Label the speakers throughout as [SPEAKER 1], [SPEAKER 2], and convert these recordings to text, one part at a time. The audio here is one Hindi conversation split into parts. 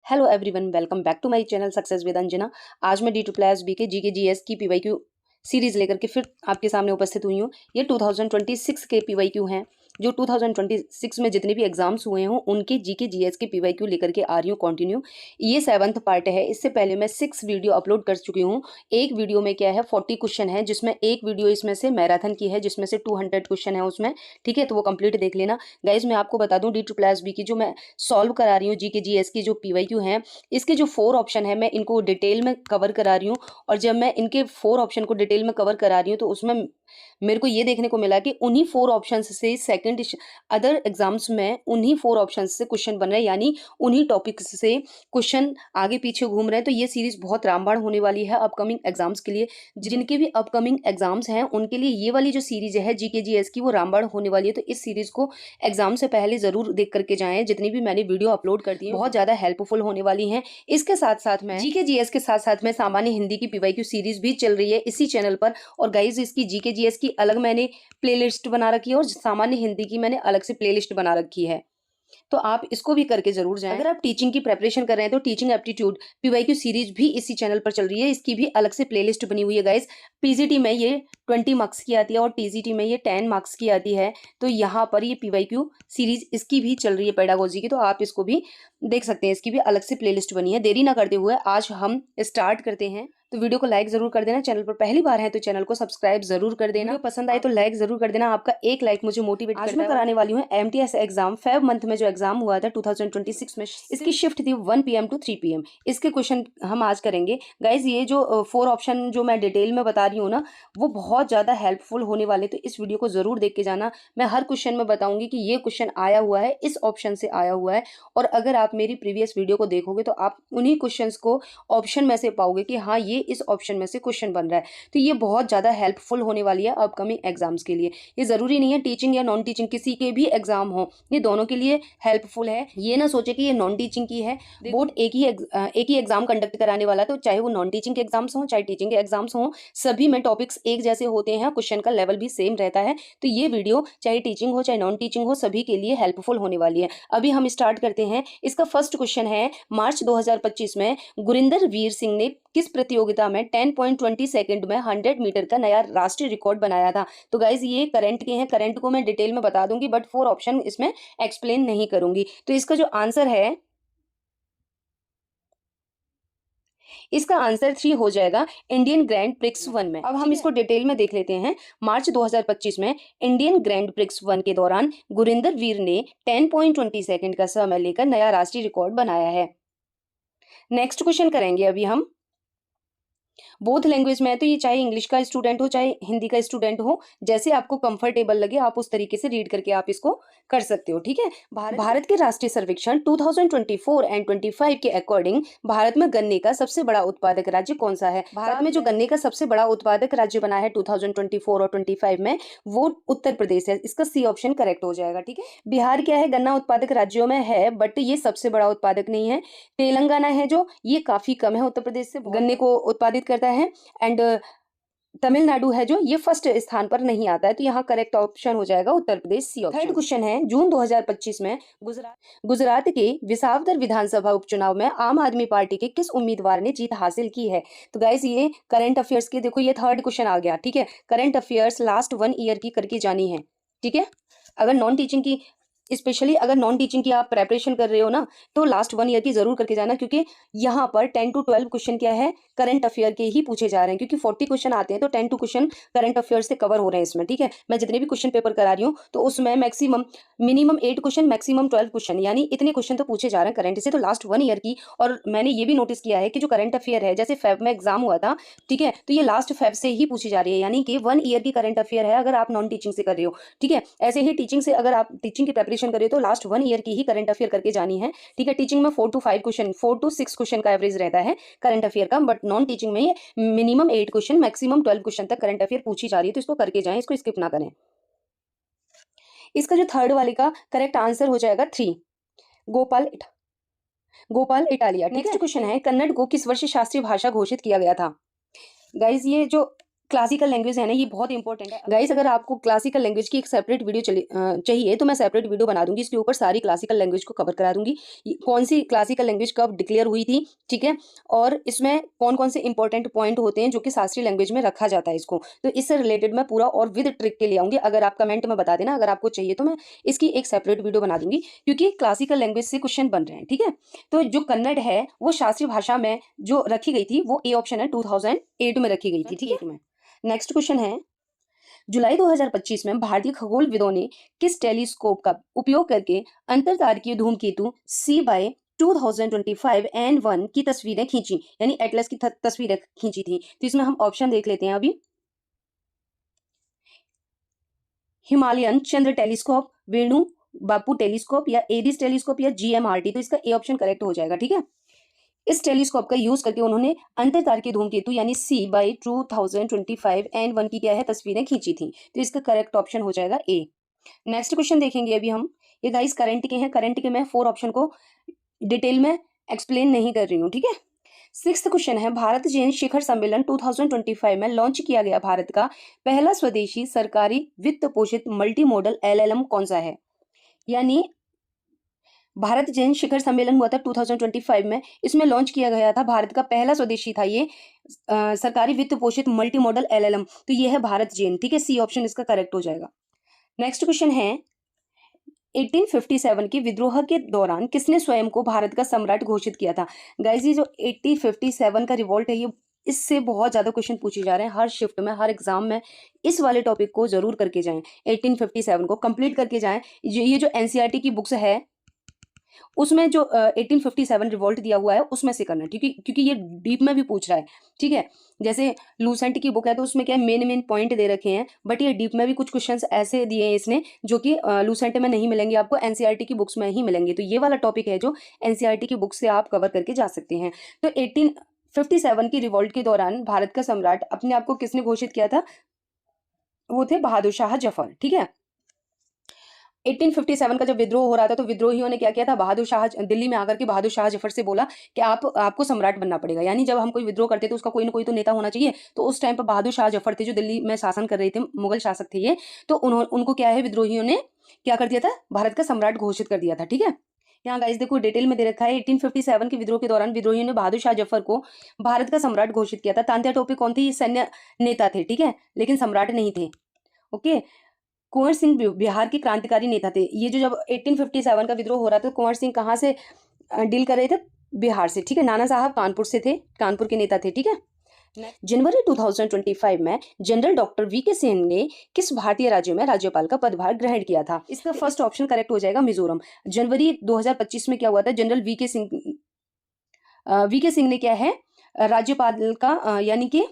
[SPEAKER 1] Hello everyone, welcome back to my channel success with Anjana. आज मैं D2+ के जीके जीएस की पीवाईक्यू सीरीज लेकर के फिर आपके सामने उपस्थित हुई हूँ। ये 2026 के पीवाईक्यू हैं। जो 2026 में जितने भी एग्जाम्स हुए हों उनके जीके जीएस के पीवाईक्यू लेकर के आ रही हूँ कंटिन्यू। ये 7th पार्ट है। इससे पहले मैं 6 वीडियो अपलोड कर चुकी हूँ। एक वीडियो में क्या है 40 क्वेश्चन है, जिसमें एक वीडियो इसमें से मैराथन की है जिसमें से 200 क्वेश्चन है उसमें। ठीक है, तो वो कंप्लीट देख लेना गाइज। मैं आपको बता दूं D2+ की जो मैं सॉल्व करा रही हूँ जीके जीएस की जो पीवाईक्यू हैं, इसके जो 4 ऑप्शन है मैं इनको डिटेल में कवर करा रही हूँ। और जब मैं इनके 4 ऑप्शन को डिटेल में कवर करा रही हूँ तो उसमें मेरे को ये देखने को मिला कि उन्हीं 4 ऑप्शन से सेकंड अदर एग्जाम्स में उन्हीं 4 ऑप्शन से क्वेश्चन बन रहे हैं, यानी उन्हीं टॉपिक से क्वेश्चन आगे पीछे घूम रहे हैं। तो ये सीरीज बहुत रामबाण होने वाली है अपकमिंग एग्जाम्स के लिए। जिनके भी अपकमिंग एग्जाम्स हैं उनके लिए ये वाली जो सीरीज है जीके जीएस की वो रामबाण होने वाली है। तो इस सीरीज को एग्जाम से पहले जरूर देख करके जाएं। जितनी भी मैंने वीडियो अपलोड कर दी है बहुत ज्यादा हेल्पफुल होने वाली हैं। इसके साथ साथ में जीके जीएस के साथ साथ में सामान्य हिंदी की पीवाईक्यू सीरीज भी चल रही है इसी चैनल पर। और गाइज इसकी जीके जीएस की अलग मैंने प्लेलिस्ट बना रखी है और सामान्य हिंदी की मैंने अलग से प्लेलिस्ट बना रखी है, तो आप इसको भी करके जरूर जाएं। अगर आप टीचिंग की प्रेपरेशन कर रहे हैं तो टीचिंग एप्टीट्यूड पीवाईक्यू सीरीज भी इसी चैनल पर चल रही है। इसकी भी अलग से प्लेलिस्ट बनी हुई है गाइस। पीजीटी में ये 20 मार्क्स की आती है और टीजीटी में ये 10 मार्क्स की आती है। तो यहाँ पर ये पीवाईक्यू सीरीज इसकी भी चल रही है पेडागोजी की, तो आप इसको भी देख सकते हैं। इसकी भी अलग से प्लेलिस्ट बनी है। देरी ना करते हुए आज हम स्टार्ट करते हैं। तो वीडियो को लाइक जरूर कर देना। चैनल पर पहली बार है तो चैनल को सब्सक्राइब जरूर कर देना। वीडियो पसंद आए तो लाइक जरूर कर देना। आपका एक लाइक मुझे मोटिवेट करता है। आज मैं कराने वाली हूँ एमटीएस एग्जाम। फेब मंथ में जो एग्जाम हुआ था 2026 में, इसकी शिफ्ट थी 1 PM to 3 PM। इसके क्वेश्चन हम आज करेंगे गाइज। ये जो 4 ऑप्शन जो मैं डिटेल में बता रही हूँ ना, वो बहुत ज्यादा हेल्पफुल होने वाले, तो इस वीडियो को जरूर देख के जाना। मैं हर क्वेश्चन में बताऊंगी कि ये क्वेश्चन आया हुआ है, इस ऑप्शन से आया हुआ है। और अगर आप मेरी प्रीवियस वीडियो को देखोगे तो आप उन्हीं क्वेश्चंस को ऑप्शन में से पाओगे कि हाँ ये इस ऑप्शन में से क्वेश्चन बन रहा है। तो ये बहुत ज्यादा हेल्पफुल होने वाली है अपकमिंग एग्जाम्स के लिए। ये जरूरी नहीं है टीचिंग या नॉन टीचिंग किसी के भी एग्जाम हो, ये दोनों के लिए हेल्पफुल है। ये ना सोचे कि ये नॉन टीचिंग की है। बोर्ड एक ही एग्जाम कंडक्ट कराने वाला, तो चाहे वो नॉन टीचिंग के एग्जाम्स हो चाहे टीचिंग के एग्जाम्स हो, सभी में टॉपिक्स एक जैसे होते हैं, क्वेश्चन का लेवल भी सेम रहता है। तो ये वीडियो चाहे टीचिंग हो चाहे नॉन टीचिंग हो सभी के लिए हेल्पफुल होने वाली है। अभी हम स्टार्ट करते हैं। इसका फर्स्ट क्वेश्चन है, मार्च 2025 में गुरिंदर वीर सिंह ने किस प्रतियोगिता में 10.20 सेकंड में 100 मीटर का नया राष्ट्रीय रिकॉर्ड बनाया था। तो गाइज ये करंट के हैं, करंट को मैं डिटेल में बता दूंगी बट 4 ऑप्शन इसमें एक्सप्लेन नहीं करूंगी। तो इसका जो आंसर है, इसका आंसर 3 हो जाएगा इंडियन ग्रैंड प्रिक्स 1 में। अब हम इसको डिटेल में देख लेते हैं। मार्च 2025 में इंडियन ग्रैंड प्रिक्स 1 के दौरान गुरिंदर वीर ने 10.20 सेकंड का समय लेकर नया राष्ट्रीय रिकॉर्ड बनाया है। नेक्स्ट क्वेश्चन करेंगे अभी हम। बोथ लैंग्वेज में है, तो ये चाहे इंग्लिश का स्टूडेंट हो चाहे हिंदी का स्टूडेंट हो, जैसे आपको कंफर्टेबल लगे आप उस तरीके से रीड करके आप इसको कर सकते हो। ठीक है। भारत के राष्ट्रीय सर्वेक्षण 2024 एंड 25 के अकॉर्डिंग भारत में गन्ने का सबसे बड़ा उत्पादक राज्य कौन सा है। भारत में जो गन्ने का सबसे बड़ा उत्पादक राज्य बना है 2024 और 25 में, वो उत्तर प्रदेश है। इसका सी ऑप्शन करेक्ट हो जाएगा। ठीक है। बिहार क्या है, गन्ना उत्पादक राज्यों में है बट ये सबसे बड़ा उत्पादक नहीं है। तेलंगाना है जो, ये काफी कम है उत्तर प्रदेश से गन्ने को उत्पादित करता है। एंड तमिलनाडु है जो, ये फर्स्ट स्थान पर नहीं आता है। तो यहाँ करेक्ट ऑप्शन हो जाएगा Uttar Pradesh, C option. Third question है, जून 2025 में गुजरात के विसावदर विधानसभा उपचुनाव में आम आदमी पार्टी के किस उम्मीदवार ने जीत हासिल की है। तो गाइस ये करंट अफेयर्स के, देखो ये थर्ड क्वेश्चन आ गया। ठीक है। करंट अफेयर्स लास्ट 1 ईयर की करके जानी है। ठीक है। अगर नॉन टीचिंग की, स्पेशली अगर नॉन टीचिंग की आप प्रेपरेशन कर रहे हो ना, तो लास्ट 1 ईयर की जरूर करके जाना, क्योंकि यहाँ पर 10 to 12 क्वेश्चन क्या है, करंट अफेयर के ही पूछे जा रहे हैं। क्योंकि 40 क्वेश्चन आते हैं तो 10 क्वेश्चन करंट अफेयर से कवर हो रहे हैं इसमें। ठीक है। मैं जितने भी क्वेश्चन पेपर करा रही हूँ तो उसमें मिनिमम 8 क्वेश्चन, मैक्सिमम 12 क्वेश्चन, यानी इतने क्वेश्चन तो पूछे जा रहे हैं करंट से। तो लास्ट 1 ईयर की, और मैंने ये भी नोटिस किया है कि जो करंट अफेयर है, जैसे फेब में एग्जाम हुआ था, ठीक है, तो ये लास्ट फेब से ही पूछी जा रही है, यानी कि 1 ईयर की करंट अफेयर है अगर आप नॉन टीचिंग से कर रहे हो। ठीक है। ऐसे ही टीचिंग से अगर आप टीचिंग की प्रेपरेशन कर रहे हो तो लास्ट 1 ईयर की ही करंट अफेयर करके जानी है। ठीक है। टीचिंग में 4 to 5 क्वेश्चन, 4 to 6 क्वेश्चन का एवरेज रहता है करंट अफेयर का, बट नॉन टीचिंग में ये मिनिमम 8 क्वेश्चन, मैक्सिमम 12 क्वेश्चन तक करंट अफेयर पूछी जा रही है। तो इसको करके जाएं, इसको स्किप ना करें। इसका जो थर्ड वाले का करेक्ट आंसर हो जाएगा 3, गोपाल इटालिया। नेक्स्ट क्वेश्चन है, कन्नड़ को किस वर्ष शास्त्रीय भाषा घोषित किया गया था। गाइज ये जो क्लासिकल लैंग्वेज है ना, ये बहुत इंपॉर्टेंट है गाइस। अगर आपको क्लासिकल लैंग्वेज की एक सेपरेट वीडियो चाहिए तो मैं सेपरेट वीडियो बना दूंगी, इसके ऊपर सारी क्लासिकल लैंग्वेज को कवर करा दूंगी, कौन सी क्लासिकल लैंग्वेज कब डिक्लेयर हुई थी, ठीक है, और इसमें कौन कौन से इंपॉर्टेंट पॉइंट होते हैं जो कि शास्त्रीय लैंग्वेज में रखा जाता है इसको, तो इससे रिलेटेड मैं पूरा और विद ट्रिक के ले आऊंगी। अगर आप कमेंट में बता देना अगर आपको चाहिए, तो मैं इसकी एक सेपरेट वीडियो बना दूंगी, क्योंकि क्लासिकल लैंग्वेज से क्वेश्चन बन रहे हैं, ठीक है। तो जो कन्नड़ है वो शास्त्रीय भाषा में जो रखी गई थी वो ए ऑप्शन है, 2008 में रखी गई थी, ठीक है। नेक्स्ट क्वेश्चन है, जुलाई 2025 में भारतीय खगोलविदों ने किस टेलीस्कोप का उपयोग करके अंतरतारकीय धूमकेतु C/2025 की तस्वीरें खींची, यानी एटलस की तस्वीरें खींची थी। तो इसमें हम ऑप्शन देख लेते हैं अभी, हिमालयन चंद्र टेलीस्कोप, वेणु बापू टेलीस्कोप, या एरिस टेलीस्कोप, या GMRT। तो इसका ए ऑप्शन करेक्ट हो जाएगा, ठीक है। इस टेलीस्कोप का यूज करके उन्होंने अंतरतारकीय धूमकेतु यानी C/2025 की क्या है तस्वीरें खींची थी। तो इसका करेक्ट ऑप्शन हो जाएगा ए। नेक्स्ट क्वेश्चन देखेंगे अभी हम, ये गाइस करंट के हैं, करंट के मैं 4 ऑप्शन को डिटेल में एक्सप्लेन नहीं कर रही हूँ, ठीक है। 6th क्वेश्चन है, भारत जैन शिखर सम्मेलन 2025 में लॉन्च किया गया भारत का पहला स्वदेशी सरकारी वित्त पोषित मल्टी मॉडल LLM कौन सा है। यानी भारत जैन शिखर सम्मेलन हुआ था 2025 में, इसमें लॉन्च किया गया था, भारत का पहला स्वदेशी था ये सरकारी वित्त पोषित मल्टी मॉडल LLM। तो ये है भारत जैन, ठीक है, सी ऑप्शन इसका करेक्ट हो जाएगा। नेक्स्ट क्वेश्चन है, 1857 के विद्रोह के दौरान किसने स्वयं को भारत का सम्राट घोषित किया था। गाइस ये जो 1857 का रिवॉल्ट है, ये इससे बहुत ज्यादा क्वेश्चन पूछे जा रहे हैं हर शिफ्ट में, हर एग्जाम में। इस वाले टॉपिक को जरूर करके जाएं, 1857 को कंप्लीट करके जाएं। ये जो NCERT की बुक्स है उसमें जो 1857 रिवॉल्ट दिया हुआ है उसमें से करना, क्योंकि ये डीप में भी पूछ रहा है, ठीक है। जैसे लूसेंट की बुक है तो उसमें क्या मेन पॉइंट दे रखे हैं, बट ये डीप में भी कुछ क्वेश्चंस ऐसे दिए हैं इसने जो कि लूसेंट में नहीं मिलेंगे, आपको NCERT की बुक्स में ही मिलेंगे। तो ये वाला टॉपिक है जो NCERT की बुक से आप कवर करके जा सकते हैं। तो 1857 की रिवॉल्ट के दौरान भारत का सम्राट अपने आप को किसने घोषित किया था, वो थे बहादुर शाह जफर, ठीक है। 1857 का जब विद्रोह हो रहा था तो विद्रोहियों ने क्या किया था, बहादुर शाह दिल्ली में आकर के बहादुर शाह जफर से बोला कि आपको सम्राट बनना पड़ेगा। यानी जब हम कोई विद्रोह करते तो उसका कोई ना कोई तो नेता होना चाहिए। तो उस टाइम पर बहादुर शाह जफर थे जो दिल्ली में शासन कर रहे थे, मुगल शासक थे ये। तो उनको क्या है, विद्रोहियों ने क्या कर दिया था, भारत का सम्राट घोषित कर दिया था, ठीक है। यहाँ गाइस देखो डिटेल में दे रखा है, 1857 के विद्रोह के दौरान विद्रोहियों ने बहादुर शाह जफर को भारत का सम्राट घोषित किया था। तांत्या टोपे कौन थे, सैन्य नेता थे, ठीक है, लेकिन सम्राट नहीं थे। ओके, कुंवर सिंह बिहार के क्रांतिकारी नेता थे। ये जो जब 1857 का विद्रोह हो रहा था, कुंवर सिंह कहाँ से डील कर रहे थे, बिहार से, ठीक है। नाना साहब कानपुर से थे, कानपुर के नेता थे, ठीक है। जनवरी 2025 में जनरल डॉक्टर VK सिंह ने किस भारतीय राज्य में राज्यपाल का पदभार ग्रहण किया था। इसका फर्स्ट ऑप्शन करेक्ट हो जाएगा, मिजोरम। जनवरी 2025 में क्या हुआ था, जनरल VK सिंह ने क्या है राज्यपाल का यानी कि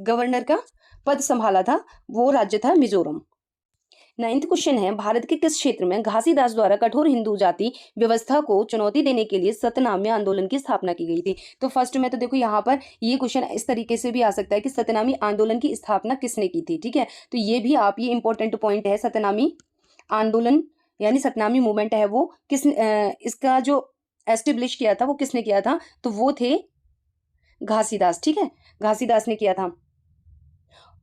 [SPEAKER 1] गवर्नर का पद संभाला था, वो राज्य था मिजोरम। 9th क्वेश्चन है, भारत के किस क्षेत्र में घासीदास द्वारा कठोर हिंदू जाति व्यवस्था को चुनौती देने के लिए सतनामी आंदोलन की स्थापना की गई थी। तो फर्स्ट में तो देखो यहाँ पर ये क्वेश्चन इस तरीके से भी आ सकता है कि सतनामी आंदोलन की स्थापना किसने की थी, ठीक है। तो ये भी आप, ये इंपॉर्टेंट पॉइंट है, सतनामी आंदोलन यानी सतनामी मूवमेंट है वो इसका जो एस्टेब्लिश किया था वो किसने किया था, तो वो थे घासीदास, ठीक है, घासीदास ने किया था।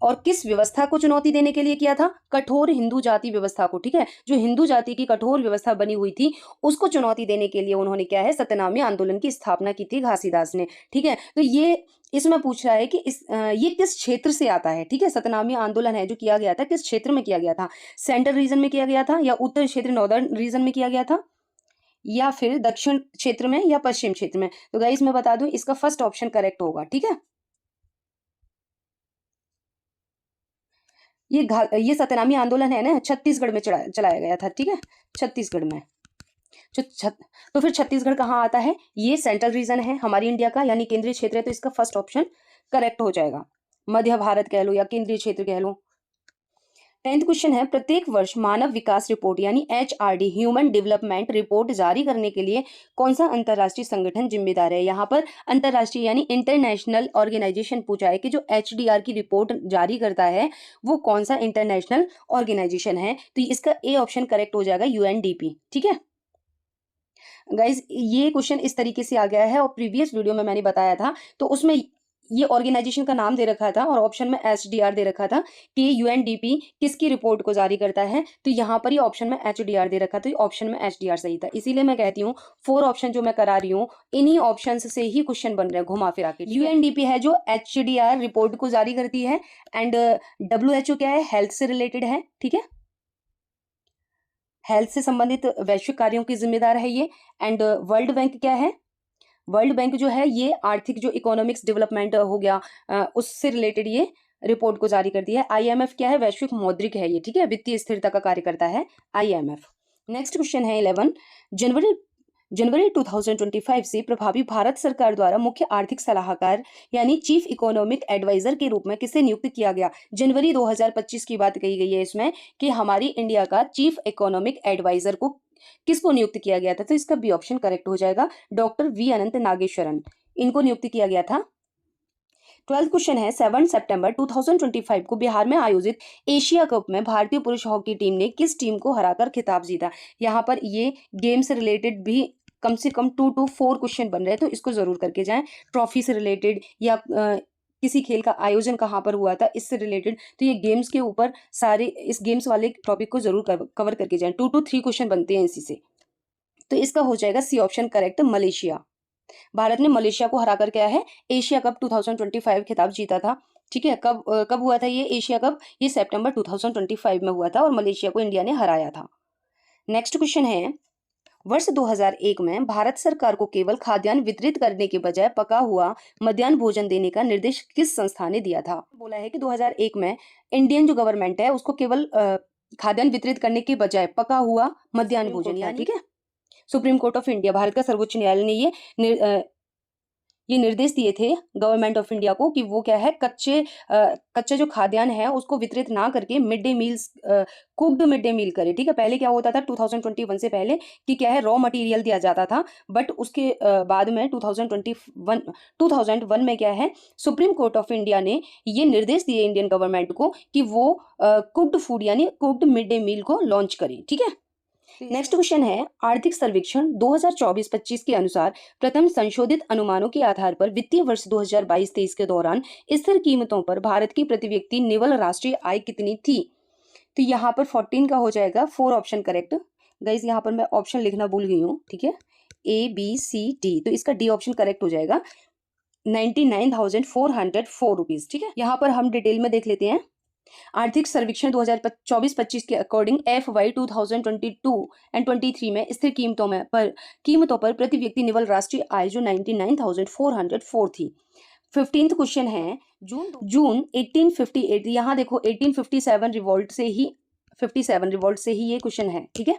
[SPEAKER 1] और किस व्यवस्था को चुनौती देने के लिए किया था, कठोर हिंदू जाति व्यवस्था को, ठीक है। जो हिंदू जाति की कठोर व्यवस्था बनी हुई थी उसको चुनौती देने के लिए उन्होंने क्या है, सतनामी आंदोलन की स्थापना की थी घासीदास ने, ठीक है। तो ये इसमें पूछ रहा है कि ये किस क्षेत्र से आता है, ठीक है। सतनामी आंदोलन है जो किया गया था किस क्षेत्र में किया गया था, सेंट्रल रीजन में किया गया था, या उत्तर क्षेत्र नॉर्दर्न रीजन में किया गया था, या फिर दक्षिण क्षेत्र में, या पश्चिम क्षेत्र में। तो गाइस मैं बता दूं इसका फर्स्ट ऑप्शन करेक्ट होगा, ठीक है। ये सत्यनामी आंदोलन है ना, छत्तीसगढ़ में चलाया गया था, ठीक है, छत्तीसगढ़ में। तो फिर छत्तीसगढ़ कहाँ आता है, ये सेंट्रल रीजन है हमारी इंडिया का, यानी केंद्रीय क्षेत्र है। तो इसका फर्स्ट ऑप्शन करेक्ट हो जाएगा, मध्य भारत कह लो या केंद्रीय क्षेत्र कह लो। 10th क्वेश्चन है, प्रत्येक वर्ष मानव विकास रिपोर्ट यानी HRD ह्यूमन डेवलपमेंट रिपोर्ट जारी करने के लिए कौन सा अंतरराष्ट्रीय संगठन जिम्मेदार है। यहाँ पर अंतरराष्ट्रीय यानी इंटरनेशनल ऑर्गेनाइजेशन पूछा है कि जो HDR की रिपोर्ट जारी करता है वो कौन सा इंटरनेशनल ऑर्गेनाइजेशन है। तो इसका ए ऑप्शन करेक्ट हो जाएगा, UNDP, ठीक है। गाइज ये क्वेश्चन इस तरीके से आ गया है और प्रीवियस वीडियो में मैंने बताया था, तो उसमें ये ऑर्गेनाइजेशन का नाम दे रखा था और ऑप्शन में HDR दे रखा था कि UNDP किसकी रिपोर्ट को जारी करता है, तो यहाँ पर ये ऑप्शन में HDR दे रखा था, तो ऑप्शन में HDR सही था। इसीलिए मैं कहती हूँ 4 ऑप्शन जो मैं करा रही हूँ इन्हीं ऑप्शन से ही क्वेश्चन बन रहे हैं घुमा फिरा के। UNDP है जो HDR रिपोर्ट को जारी करती है एंड WHO क्या है, हेल्थ से रिलेटेड है, ठीक है, हेल्थ से संबंधित वैश्विक कार्यों की जिम्मेदार है ये। एंड वर्ल्ड बैंक क्या है, वर्ल्ड बैंक जो है ये आर्थिक जो इकोनॉमिक्स डेवलपमेंट हो गया उससे रिलेटेड ये रिपोर्ट को जारी करती है। IMF क्या है, वैश्विक मौद्रिक है ये, ठीक है, वित्तीय स्थिरता का कार्य करता है IMF। नेक्स्ट क्वेश्चन है 11, जनवरी 2025 से प्रभावी भारत सरकार द्वारा मुख्य आर्थिक सलाहकार यानी चीफ इकोनॉमिक एडवाइजर के रूप में किसे नियुक्त किया गया। जनवरी 2025 की बात कही गई है इसमें कि हमारी इंडिया का चीफ इकोनॉमिक एडवाइजर को किसको नियुक्त किया गया था, तो इसका बी ऑप्शन करेक्ट हो जाएगा, डॉक्टर वी अनंत नागेश्वरन, इनको नियुक्त किया गया था। 12th क्वेश्चन है 7 सितंबर 2025 को बिहार में आयोजित एशिया कप में भारतीय पुरुष हॉकी टीम ने किस टीम को हराकर खिताब जीता। यहाँ पर ये गेम से रिलेटेड भी कम से कम 2 to 4 क्वेश्चन बन रहे हैं, तो इसको जरूर करके जाएं। ट्रॉफी से रिलेटेड या किसी खेल का आयोजन कहाँ पर हुआ था इससे रिलेटेड, तो ये गेम्स के ऊपर सारे इस गेम्स वाले टॉपिक को जरूर कवर करके जाएं। 2 to 3 क्वेश्चन बनते हैं इसी से, तो इसका हो जाएगा C option correct, Malaysia. Bharat ने मलेशिया को हराकर क्या है एशिया कप 2025 खिताब जीता था, ठीक है। कब हुआ था ये एशिया कप, ये सितंबर 2025 में हुआ था और मलेशिया को इंडिया ने हराया था। नेक्स्ट क्वेश्चन है, वर्ष 2001 में भारत सरकार को केवल खाद्यान्न वितरित करने के बजाय पका हुआ मध्याह्न भोजन देने का निर्देश किस संस्था ने दिया था। बोला है कि 2001 में इंडियन जो गवर्नमेंट है उसको केवल खाद्यान्न वितरित करने के बजाय पका हुआ मध्याह्न भोजन, ठीक है, supreme court of India, Bharat का सर्वोच्च न्यायालय ने ये निर्देश दिए थे गवर्नमेंट ऑफ इंडिया को कि वो क्या है कच्चे जो खाद्यान्न है उसको वितरित ना करके mid day meals cooked mid day meal करे, ठीक है। पहले क्या होता था 2021 से पहले कि क्या है रॉ मटेरियल दिया जाता था, बट उसके बाद में 2001 में क्या है सुप्रीम कोर्ट ऑफ इंडिया ने ये निर्देश दिए इंडियन गवर्नमेंट को कि वो कुक्ड फूड यानी कुक्ड मिड डे मील को लॉन्च करें, ठीक है। नेक्स्ट क्वेश्चन है, आर्थिक सर्वेक्षण 2024-25 के अनुसार प्रथम संशोधित अनुमानों के आधार पर वित्तीय वर्ष 2022-23 के दौरान स्थिर कीमतों पर भारत की प्रति व्यक्ति निवल राष्ट्रीय आय कितनी थी। तो यहाँ पर 14 का हो जाएगा 4 ऑप्शन करेक्ट। गाइस यहाँ पर मैं ऑप्शन लिखना भूल गई हूँ, ठीक है, ABCD, तो इसका डी ऑप्शन करेक्ट हो जाएगा 99,404 रुपीज, ठीक है। यहाँ पर हम डिटेल में देख लेते हैं। आर्थिक सर्वेक्षण 2024-25 के अकॉर्डिंग FY 2022 एंड 23 में स्थिर कीमतों पर प्रति व्यक्ति निवल राष्ट्रीय आय जो 99,404 थी। 15th क्वेश्चन है, जून 1858, यहाँ देखो 1857 रिवोल्ट से ही 57 रिवोल्ट से ही ये क्वेश्चन है, ठीक है,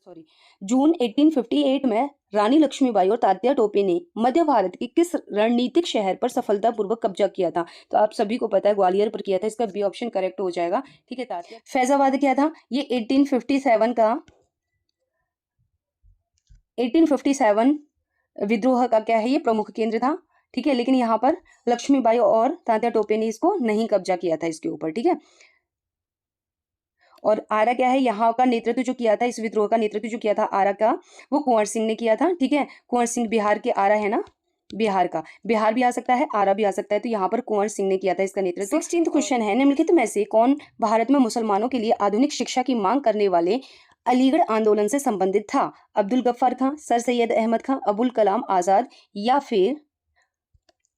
[SPEAKER 1] सॉरी, जून 1858 में रानी लक्ष्मीबाई और तात्या टोपे ने मध्य भारत के किस रणनीतिक शहर पर सफलतापूर्वक कब्जा किया था। तो आप सभी को पता है ग्वालियर पर किया था, इसका बी ऑप्शन करेक्ट हो जाएगा, ठीक है। तात्या फैजाबाद क्या था, ये 1857 विद्रोह का क्या है ये प्रमुख केंद्र था, ठीक है। लेकिन यहाँ पर लक्ष्मीबाई और तात्या टोपे ने इसको नहीं कब्जा किया था इसके ऊपर, ठीक है। और आरा क्या है, यहाँ का नेतृत्व जो किया था, इस विद्रोह का नेतृत्व जो किया था आरा का, वो कुंवर सिंह ने किया था, ठीक है। कुंवर सिंह बिहार के आरा है ना, बिहार का, बिहार भी आ सकता है आरा भी आ सकता है, तो यहाँ पर कुंवर सिंह ने किया था इसका नेतृत्व। 16th क्वेश्चन है, निम्नलिखित में से कौन भारत में मुसलमानों के लिए आधुनिक शिक्षा की मांग करने वाले अलीगढ़ आंदोलन से संबंधित था। अब्दुल गफ्फार खां, सर सैयद अहमद खां, अबुल कलाम आजाद या फिर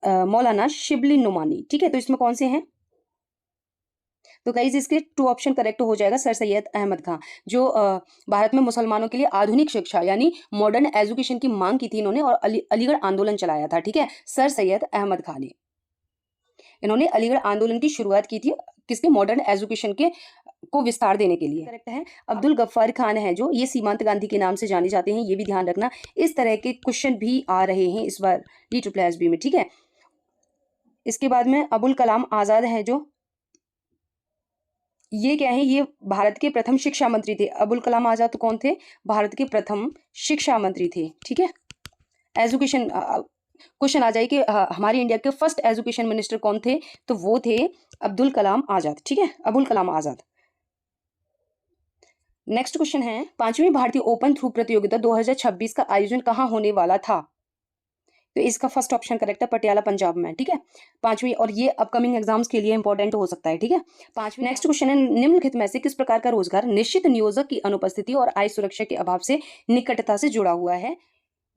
[SPEAKER 1] मौलाना शिबली नुमानी, ठीक है। तो इसमें कौन से हैं, तो गाइज इसके 2 ऑप्शन करेक्ट हो जाएगा, सर सैयद अहमद खां, जो भारत में मुसलमानों के लिए आधुनिक शिक्षा यानी मॉडर्न एजुकेशन की मांग की थी इन्होंने और अलीगढ़ आंदोलन चलाया था, ठीक है, सर सैयद अहमद खां ने। इन्होंने अलीगढ़ आंदोलन की शुरुआत की थी किसके, मॉडर्न एजुकेशन के को विस्तार देने के लिए। करेक्ट है अब्दुल गफ्फार खान है जो, ये सीमांत गांधी के नाम से जाने जाते हैं, ये भी ध्यान रखना। इस तरह के क्वेश्चन भी आ रहे हैं इस बार DSSB में, ठीक है। इसके बाद में अबुल कलाम आजाद है जो, ये क्या है, ये भारत के प्रथम शिक्षा मंत्री थे। अबुल कलाम आजाद कौन थे, भारत के प्रथम शिक्षा मंत्री थे, ठीक है। एजुकेशन क्वेश्चन आ जाए कि हमारी इंडिया के फर्स्ट एजुकेशन मिनिस्टर कौन थे, तो वो थे अब्दुल कलाम आजाद, ठीक है, अबुल कलाम आजाद। नेक्स्ट क्वेश्चन है, 5वीं भारतीय ओपन थ्रू प्रतियोगिता 2026 का आयोजन कहाँ होने वाला था। तो इसका फर्स्ट ऑप्शन करेक्ट है, पटियाला पंजाब में। ठीक है, पांचवी, और ये अपकमिंग एग्जाम्स के लिए इंपॉर्टेंट हो सकता है। ठीक है, पांचवी। नेक्स्ट क्वेश्चन है, निम्नलिखित में से किस प्रकार का रोजगार निश्चित नियोजक की अनुपस्थिति और आय सुरक्षा के अभाव से निकटता से जुड़ा हुआ है?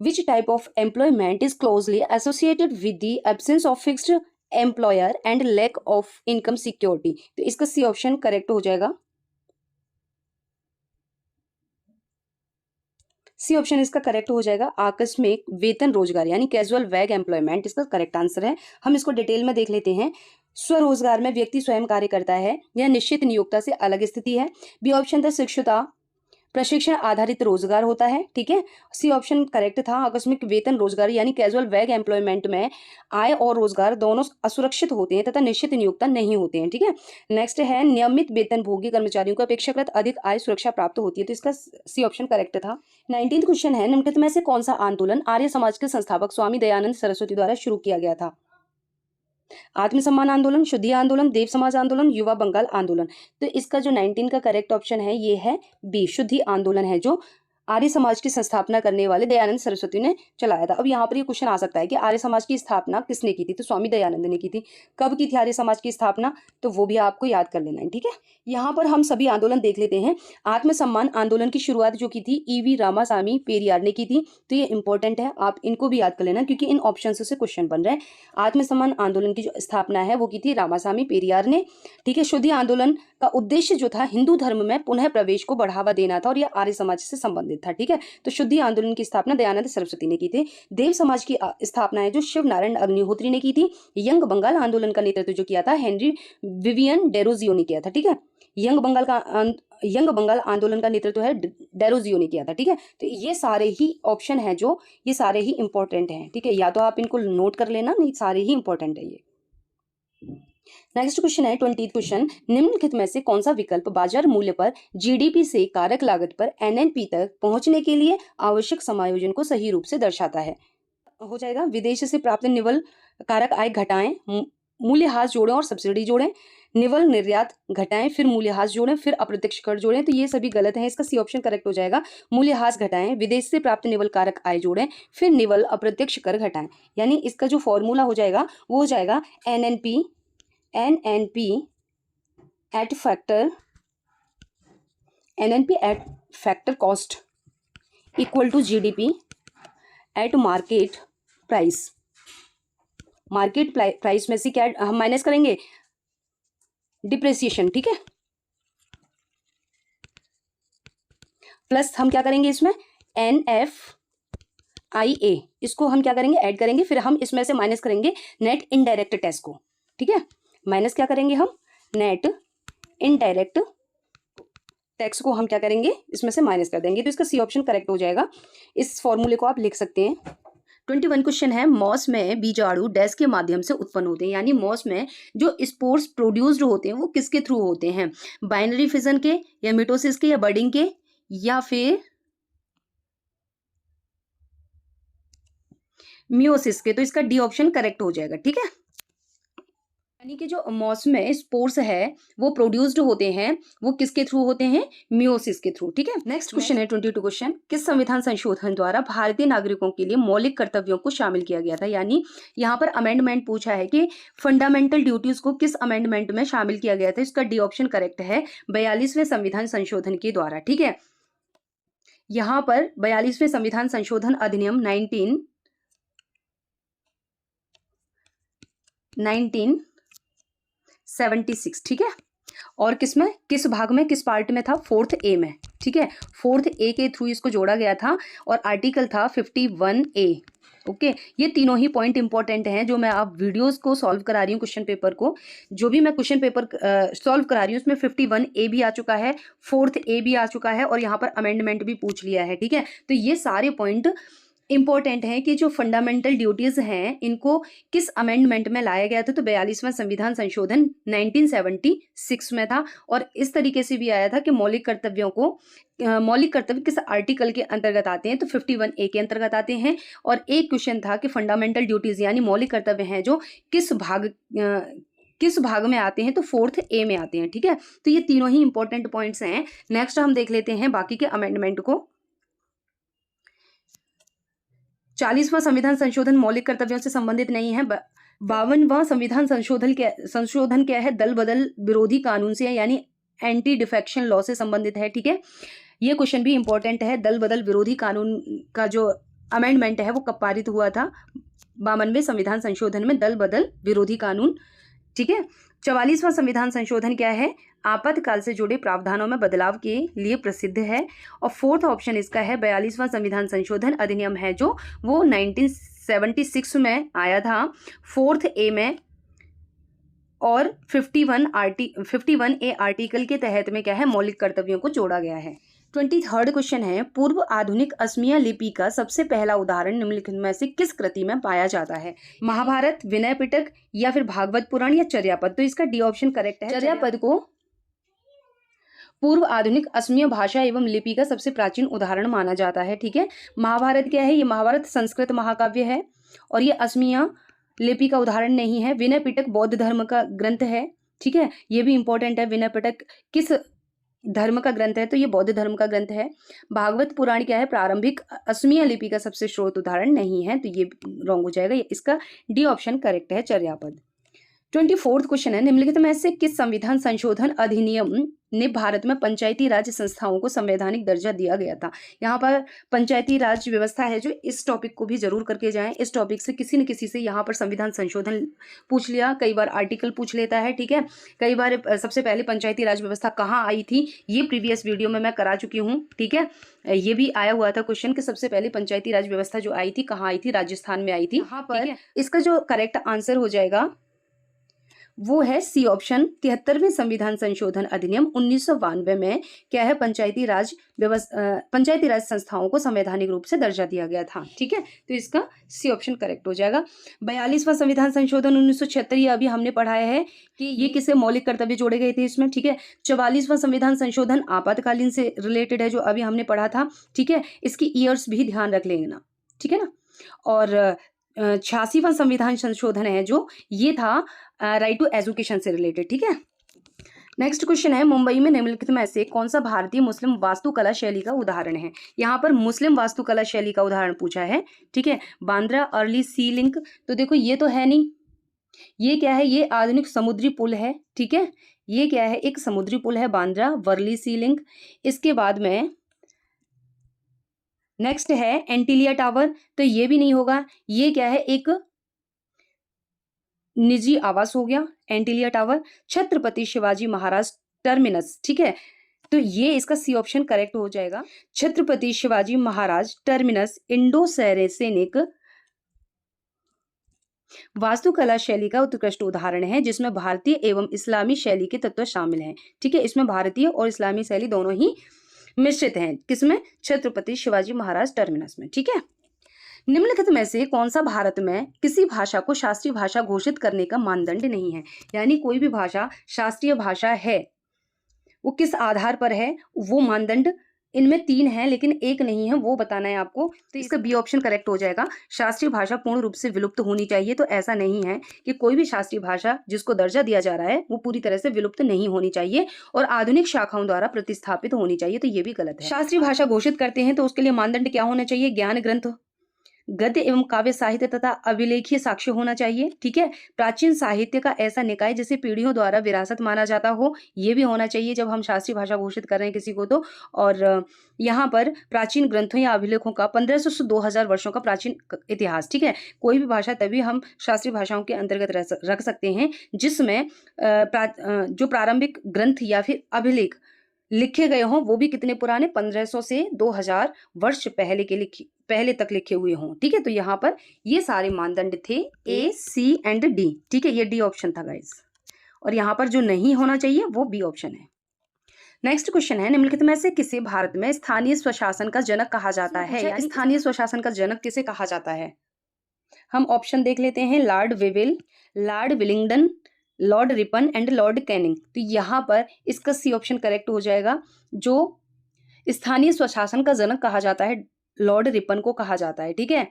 [SPEAKER 1] Which type of employment is closely associated with the absence of fixed employer and lack of income security? तो इसका सी ऑप्शन करेक्ट हो जाएगा। सी ऑप्शन इसका करेक्ट हो जाएगा, आकस्मिक वेतन रोजगार यानी कैजुअल वैग एम्प्लॉयमेंट इसका करेक्ट आंसर है। हम इसको डिटेल में देख लेते हैं। स्वरोजगार में व्यक्ति स्वयं कार्य करता है, यह निश्चित नियोक्ता से अलग स्थिति है। बी ऑप्शन था शिक्षुता प्रशिक्षण आधारित रोजगार होता है। ठीक है, सी ऑप्शन करेक्ट था, आकस्मिक वेतन रोजगार यानी कैजुअल वैग एम्प्लॉयमेंट में आय और रोजगार दोनों असुरक्षित होते हैं तथा निश्चित नियोक्ता नहीं होते हैं। ठीक है, नेक्स्ट है, नियमित वेतनभोगी कर्मचारियों को अपेक्षाकृत अधिक आय सुरक्षा प्राप्त होती है, तो इसका सी ऑप्शन करेक्ट था। 19th क्वेश्चन है, निम्नलिखित में से कौन सा आंदोलन आर्य समाज के संस्थापक स्वामी दयानंद सरस्वती द्वारा शुरू किया गया था? आत्मसम्मान आंदोलन, शुद्धि आंदोलन, देव समाज आंदोलन, युवा बंगाल आंदोलन। तो इसका जो 19 का करेक्ट ऑप्शन है ये है बी, शुद्धि आंदोलन है, जो आर्य समाज की संस्थापना करने वाले दयानंद सरस्वती ने चलाया था। अब यहाँ पर ये क्वेश्चन आ सकता है कि आर्य समाज की स्थापना किसने की थी? तो स्वामी दयानंद ने की थी। कब की थी आर्य समाज की स्थापना? तो वो भी आपको याद कर लेना है। ठीक है, यहाँ पर हम सभी आंदोलन देख लेते हैं। आत्मसम्मान आंदोलन की शुरुआत जो की थी ईवी रामासामी पेरियार ने की थी, तो ये इंपॉर्टेंट है, आप इनको भी याद कर लेना क्योंकि इन ऑप्शन से क्वेश्चन बन रहे हैं। आत्मसम्मान आंदोलन की जो स्थापना है वो की थी रामासामी पेरियार ने। ठीक है, शुद्धि आंदोलन का उद्देश्य जो था हिंदू धर्म में पुनः प्रवेश को बढ़ावा देना था और यह आर्य समाज से संबंधित था। ठीक है, तो शुद्धि आंदोलन की स्थापना दयानंद सरस्वती ने की थी। देव समाज की स्थापना है जो शिव नारायण अग्निहोत्री ने की थी। यंग बंगाल आंदोलन का नेतृत्व जो किया था हेनरी विवियन डेरोजियो ने किया था। ठीक है, यंग बंगाल आंदोलन का नेतृत्व है डेरोजियो ने किया था। ठीक है, तो ये सारे ही ऑप्शन है जो ये सारे ही इंपॉर्टेंट हैं। ठीक है, या तो आप इनको नोट कर लेना, नहीं सारे ही इंपॉर्टेंट है ये। नेक्स्ट क्वेश्चन है 20th क्वेश्चन, निम्नलिखित में से कौन सा विकल्प बाजार मूल्य पर जीडीपी से कारक लागत पर एनएनपी तक पहुंचने के लिए आवश्यक समायोजन को सही रूप से दर्शाता है? हो जाएगा, विदेश से प्राप्त निवल कारक आय घटाएं, मूल्यह्रास जोड़ें और सब्सिडी जोड़ें, निवल निर्यात घटाएं फिर मूल्यह्रास जोड़ें फिर अप्रत्यक्ष कर जोड़ें। तो ये सभी गलत है, इसका सी ऑप्शन करेक्ट हो जाएगा। मूल्यह्रास घटाएं, विदेश से प्राप्त निवल कारक आय जोड़ें फिर निवल अप्रत्यक्ष कर घटाएं, यानी इसका जो फॉर्मूला हो जाएगा वो हो जाएगा NNP at factor cost equal to GDP at market price में से क्या हम माइनस करेंगे? डिप्रेसिएशन। ठीक है, प्लस हम क्या करेंगे इसमें NFIA, इसको हम क्या करेंगे ऐड करेंगे, फिर हम इसमें से माइनस करेंगे नेट इनडायरेक्ट टैक्स को। ठीक है, माइनस क्या करेंगे हम नेट इनडायरेक्ट टैक्स को हम क्या करेंगे इसमें से माइनस कर देंगे, तो इसका सी ऑप्शन करेक्ट हो जाएगा। इस फॉर्मूले को आप लिख सकते हैं। 21 क्वेश्चन है, मॉस में बीजाणु डैश के माध्यम से उत्पन्न होते हैं, यानी मॉस में जो स्पोर्स प्रोड्यूस्ड होते हैं वो किसके थ्रू होते हैं? बाइनरी फिजन के या मिटोसिस के या बर्डिंग के या फिर मियोसिस के? तो इसका डी ऑप्शन करेक्ट हो जाएगा। ठीक है, यानी कि जो मॉस में स्पोर्स है वो प्रोड्यूस्ड होते हैं, वो किसके थ्रू होते हैं? मियोसिस के थ्रू। ठीक है, नेक्स्ट क्वेश्चन है 22 क्वेश्चन, किस संविधान संशोधन द्वारा भारतीय नागरिकों के लिए मौलिक कर्तव्यों को शामिल किया गया था? यानी यहाँ पर अमेंडमेंट पूछा है कि फंडामेंटल ड्यूटीज को किस अमेंडमेंट में शामिल किया गया था? इसका डी ऑप्शन करेक्ट है, 42वें संविधान संशोधन के द्वारा। ठीक है, यहाँ पर 42वें संविधान संशोधन अधिनियम 1976। ठीक है, और किस भाग में किस पार्ट में था? 4th A में। ठीक है, 4th A के थ्रू इसको जोड़ा गया था और आर्टिकल था 51A। ओके, ये तीनों ही पॉइंट इंपॉर्टेंट हैं जो मैं आप वीडियोस को सॉल्व करा रही हूँ, क्वेश्चन पेपर को जो भी मैं क्वेश्चन पेपर सॉल्व करा रही हूँ उसमें 51A भी आ चुका है, 4th A भी आ चुका है और यहाँ पर अमेंडमेंट भी पूछ लिया है। ठीक है, तो ये सारे पॉइंट इंपॉर्टेंट है कि जो फंडामेंटल ड्यूटीज हैं इनको किस अमेंडमेंट में लाया गया था? तो 42वां संविधान संशोधन 1976 में था और इस तरीके से भी आया था कि मौलिक कर्तव्य किस आर्टिकल के अंतर्गत आते हैं? तो 51A के अंतर्गत आते हैं। और एक क्वेश्चन था कि फंडामेंटल ड्यूटीज यानी मौलिक कर्तव्य हैं जो किस भाग में आते हैं? तो 4th A में आते हैं। ठीक है, तो ये तीनों ही इंपॉर्टेंट पॉइंट्स हैं। नेक्स्ट हम देख लेते हैं बाकी के अमेंडमेंट को। 40वां संविधान संशोधन मौलिक कर्तव्यों से संबंधित नहीं है। 52वां संविधान संशोधन क्या है? दल बदल विरोधी कानून से है, यानी एंटी डिफेक्शन लॉ से संबंधित है। ठीक है, ये क्वेश्चन भी इंपॉर्टेंट है। दल बदल विरोधी कानून का जो अमेंडमेंट है वो कब पारित हुआ था? 52वें संविधान संशोधन में दल बदल विरोधी कानून। ठीक है, 44वां संविधान संशोधन क्या है? आपातकाल से जुड़े प्रावधानों में बदलाव के लिए प्रसिद्ध है। और फोर्थ ऑप्शन इसका है 42वां संविधान संशोधन अधिनियम है जो वो 1976 में आया था, 4th A में, और 51A आर्टिकल के तहत में क्या है? मौलिक कर्तव्यों को जोड़ा गया है। 23rd क्वेश्चन है, पूर्व आधुनिक असमिया लिपि का सबसे पहला उदाहरण निम्नलिखित में से किस कृति में पाया जाता है? महाभारत, विनय पिटक, या फिर भागवत पुराण, या चर्यापद? तो इसका डी ऑप्शन करेक्ट है। चर्यापद को पूर्व आधुनिक असमिया भाषा एवं लिपि का सबसे प्राचीन उदाहरण माना जाता है। ठीक है, महाभारत क्या है? ये महाभारत संस्कृत महाकाव्य है और ये असमिया लिपि का उदाहरण नहीं है। विनय पिटक बौद्ध धर्म का ग्रंथ है। ठीक है, ये भी इंपॉर्टेंट है। विनय पिटक किस धर्म का ग्रंथ है? तो ये बौद्ध धर्म का ग्रंथ है। भागवत पुराण क्या है? प्रारंभिक असमिया लिपि का सबसे स्रोत उदाहरण नहीं है, तो ये रॉन्ग हो जाएगा। इसका डी ऑप्शन करेक्ट है, चर्यापद। 24th क्वेश्चन है, निम्नलिखित में से किस संविधान संशोधन अधिनियम ने भारत में पंचायती राज संस्थाओं को संवैधानिक दर्जा दिया गया था? यहाँ पर पंचायती राज व्यवस्था है जो, इस टॉपिक को भी जरूर करके जाएं। इस टॉपिक से किसी न किसी से यहाँ पर संविधान संशोधन पूछ लिया, कई बार आर्टिकल पूछ लेता है। ठीक है, कई बार सबसे पहले पंचायती राज व्यवस्था कहाँ आई थी, ये प्रीवियस वीडियो में मैं करा चुकी हूँ। ठीक है, ये भी आया हुआ था क्वेश्चन कि सबसे पहले पंचायती राज व्यवस्था जो आई थी कहाँ आई थी? राजस्थान में आई थी। यहाँ पर इसका जो करेक्ट आंसर हो जाएगा वो है सी ऑप्शन। 73वें संविधान संशोधन अधिनियम 1992 में क्या है? पंचायती राज संस्थाओं को संवैधानिक रूप से दर्जा दिया गया था। ठीक है, तो इसका सी ऑप्शन करेक्ट हो जाएगा। 42वां संविधान संशोधन 1976, ये अभी हमने पढ़ाया है कि ये किसे मौलिक कर्तव्य जोड़े गए थे इसमें। ठीक है, 44वां संविधान संशोधन आपातकालीन से रिलेटेड है जो अभी हमने पढ़ा था। ठीक है, इसकी ईयर्स भी ध्यान रख लेना। ठीक है ना, और 86वां संविधान संशोधन है जो ये था राइट टू एजुकेशन से रिलेटेड। ठीक है, नेक्स्ट क्वेश्चन है, मुंबई में निम्नलिखित में से कौन सा भारतीय मुस्लिम वास्तुकला शैली का उदाहरण है? यहाँ पर मुस्लिम वास्तुकला शैली का उदाहरण पूछा है। ठीक है, बांद्रा अर्ली सी लिंक, तो देखो ये तो है नहीं, ये क्या है? ये आधुनिक समुद्री पुल है। ठीक है, ये क्या है? एक समुद्री पुल है, बांद्रा वर्ली सी लिंक। इसके बाद में नेक्स्ट है एंटीलिया टावर, तो ये भी नहीं होगा। ये क्या है? एक निजी आवास हो गया एंटीलिया टावर। छत्रपति शिवाजी महाराज टर्मिनस, ठीक है, तो ये इसका सी ऑप्शन करेक्ट हो जाएगा। छत्रपति शिवाजी महाराज टर्मिनस इंडो सैनिक वास्तुकला शैली का उत्कृष्ट उदाहरण है जिसमें भारतीय एवं इस्लामी शैली के तत्व शामिल हैं। ठीक है, इसमें भारतीय और इस्लामी शैली दोनों ही मिश्रित हैं। किसमें? छत्रपति शिवाजी महाराज टर्मिनस में। ठीक है, निम्नलिखित में से कौन सा भारत में किसी भाषा को शास्त्रीय भाषा घोषित करने का मानदंड नहीं है? यानी कोई भी भाषा शास्त्रीय भाषा है, वो किस आधार पर है? वो मानदंड इनमें 3 है लेकिन एक नहीं है, वो बताना है आपको। तो इसका बी ऑप्शन करेक्ट हो जाएगा। शास्त्रीय भाषा पूर्ण रूप से विलुप्त होनी चाहिए, तो ऐसा नहीं है कि कोई भी शास्त्रीय भाषा जिसको दर्जा दिया जा रहा है वो पूरी तरह से विलुप्त नहीं होनी चाहिए और आधुनिक शाखाओं द्वारा प्रतिस्थापित होनी चाहिए, तो ये भी गलत है। शास्त्रीय भाषा घोषित करते हैं तो उसके लिए मानदंड क्या होना चाहिए? ज्ञान ग्रंथ, गद्य एवं काव्य साहित्य तथा अभिलेखीय साक्ष्य होना चाहिए। ठीक है, प्राचीन साहित्य का ऐसा निकाय जिसे पीढ़ियों द्वारा विरासत माना जाता हो, ये भी होना चाहिए जब हम शास्त्रीय भाषा घोषित कर रहे हैं किसी को तो। और यहाँ पर प्राचीन ग्रंथों या अभिलेखों का 1500 से 2000 वर्षों का प्राचीन इतिहास। ठीक है, कोई भी भाषा तभी हम शास्त्रीय भाषाओं के अंतर्गत रख सकते हैं जिसमें जो प्रारंभिक ग्रंथ या फिर अभिलेख लिखे गए हों वो भी कितने पुराने? 1500 से 2000 वर्ष पहले तक लिखे हुए हों। ठीक है, तो यहाँ पर ये सारे मानदंड थे ए, सी एंड डी। ठीक है, ये डी ऑप्शन था गाइस, और यहाँ पर जो नहीं होना चाहिए वो बी ऑप्शन है। नेक्स्ट क्वेश्चन है, निम्नलिखित में से किसे भारत में स्थानीय स्वशासन का जनक कहा जाता है? यानी स्थानीय स्वशासन का जनक किसे कहा जाता है? हम ऑप्शन देख लेते हैं। Lord Wavell, Lord Willingdon, Lord Ripon and Lord Canning. तो यहाँ पर इसका सी ऑप्शन करेक्ट हो जाएगा। जो स्थानीय स्वशासन का जनक कहा जाता है लॉर्ड रिपन को कहा जाता है। ठीक है,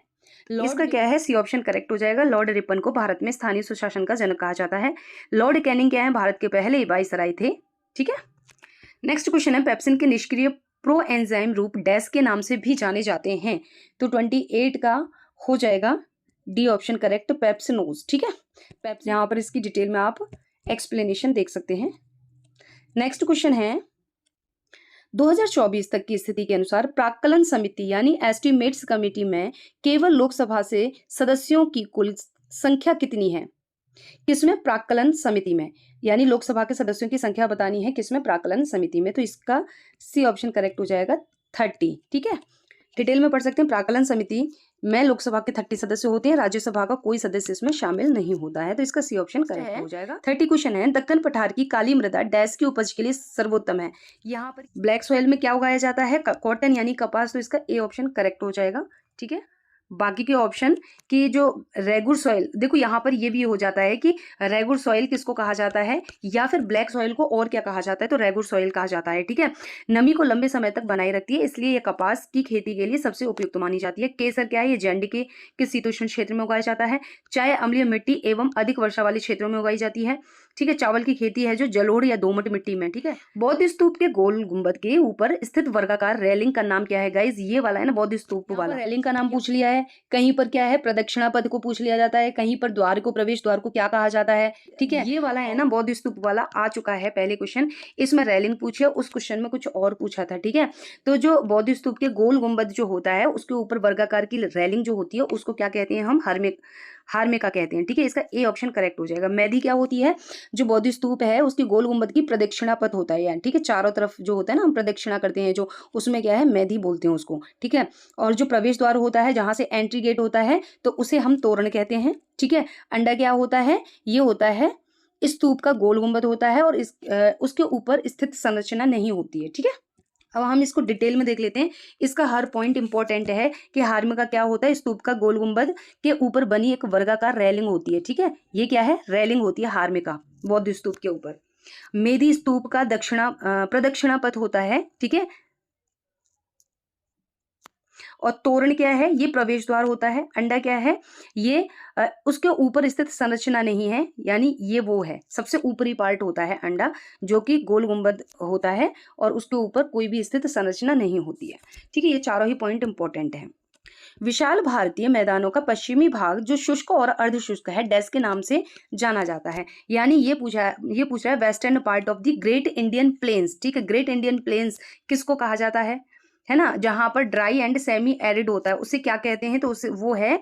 [SPEAKER 1] इसका क्या है? सी ऑप्शन करेक्ट हो जाएगा। लॉर्ड रिपन को भारत में स्थानीय स्वशासन का जनक कहा जाता है। लॉर्ड कैनिंग क्या है? भारत के पहले वाइसराय थे। ठीक है, नेक्स्ट क्वेश्चन है, पेप्सिन के निष्क्रिय प्रो एंजाइम रूप डैश के नाम से भी जाने जाते हैं? तो 28 का हो जाएगा डी ऑप्शन करेक्ट, पेप्सिनोज। ठीक है, पेप्स, यहाँ पर इसकी डिटेल में आप एक्सप्लेनेशन देख सकते हैं। नेक्स्ट क्वेश्चन है 2024 तक की स्थिति के अनुसार प्राक्कलन समिति यानी एस्टिमेट्स कमेटी में केवल लोकसभा से सदस्यों की कुल संख्या कितनी है? किसमें? प्राक्कलन समिति में, यानी लोकसभा के सदस्यों की संख्या बतानी है किसमें? प्राक्कलन समिति में। तो इसका सी ऑप्शन करेक्ट हो जाएगा 30। ठीक है, डिटेल में पढ़ सकते हैं। प्राक्कलन समिति में लोकसभा के 30 सदस्य होते हैं, राज्यसभा का कोई सदस्य इसमें शामिल नहीं होता है। तो इसका सी ऑप्शन करेक्ट हो जाएगा। 30 क्वेश्चन है, दक्कन पठार की काली मृदा डैश की उपज के लिए सर्वोत्तम है? यहाँ पर ब्लैक सॉइल में क्या उगाया जाता है? कॉटन यानी कपास। तो इसका ए ऑप्शन करेक्ट हो जाएगा। ठीक है, बाकी के ऑप्शन की जो रेगुर सॉइल, देखो यहाँ पर ये भी हो जाता है कि रेगुर सॉइल किसको कहा जाता है, या फिर ब्लैक सॉइल को और क्या कहा जाता है? तो रेगुर सॉइल कहा जाता है। ठीक है, नमी को लंबे समय तक बनाए रखती है, इसलिए ये कपास की खेती के लिए सबसे उपयुक्त मानी जाती है। केसर क्या है? ये जेएनडीके के शीतोष्ण क्षेत्र में उगाया जाता है। चाय अम्लीय मिट्टी एवं अधिक वर्षा वाले क्षेत्रों में उगाई जाती है। ठीक है, चावल की खेती है जो जलोढ़ या दोमट मिट्टी में। ठीक है, बौद्ध स्तूप के गोल गुंबद के ऊपर स्थित वर्गाकार रेलिंग का नाम क्या है? गाइज ये वाला है ना, बौद्ध स्तूप वाला। रेलिंग का नाम पूछ लिया है, कहीं पर क्या है? प्रदक्षिणा पथ को पूछ लिया जाता है, कहीं पर द्वार को, प्रवेश द्वार को क्या कहा जाता है? ठीक है, ये वाला है ना बौद्ध स्तूप वाला, आ चुका है पहले क्वेश्चन। इसमें रेलिंग पूछे, उस क्वेश्चन में कुछ और पूछा था। ठीक है, तो जो बौद्ध स्तूप के गोल गुंबद जो होता है उसके ऊपर वर्गाकार की रेलिंग जो होती है उसको क्या कहते हैं? हम हार्मिका कहते हैं। ठीक है, इसका ए ऑप्शन करेक्ट हो जाएगा। मेधी क्या होती है? जो बौद्ध स्तूप है उसकी गोल गुंबद की प्रदक्षिणा पथ होता है, यानी ठीक है, चारों तरफ जो होता है ना हम प्रदक्षिणा करते हैं जो, उसमें क्या है? मेधी बोलते हैं उसको। ठीक है, और जो प्रवेश द्वार होता है जहां से एंट्री गेट होता है तो उसे हम तोरण कहते हैं। ठीक है, अंडा क्या होता है? ये होता है स्तूप का गोल गुंबद होता है और उसके ऊपर स्थित संरचना नहीं होती है। ठीक है, अब हम इसको डिटेल में देख लेते हैं। इसका हर पॉइंट इंपॉर्टेंट है कि हार्मिका क्या होता है? स्तूप का गोल गुंबद के ऊपर बनी एक वर्गाकार रेलिंग होती है। ठीक है, ये क्या है? रेलिंग होती है हार्मिका बौद्ध स्तूप के ऊपर। मेधी स्तूप का प्रदक्षिणा पथ होता है। ठीक है, और तोरण क्या है? ये प्रवेश द्वार होता है। अंडा क्या है? ये उसके ऊपर स्थित संरचना नहीं है, यानी ये वो है सबसे ऊपरी पार्ट होता है अंडा, जो कि गोल गुंबद होता है और उसके ऊपर कोई भी स्थित संरचना नहीं होती है। ठीक है, ये चारों ही पॉइंट इंपॉर्टेंट है। विशाल भारतीय मैदानों का पश्चिमी भाग जो शुष्क और अर्धशुष्क है डैश के नाम से जाना जाता है, यानी ये पूछ रहा है western part of the great Indian plains. ठीक है, ग्रेट इंडियन प्लेन्स किसको कहा जाता है ना? जहां पर ड्राई एंड सेमी एरिड होता है उसे क्या कहते हैं? तो उसे वो है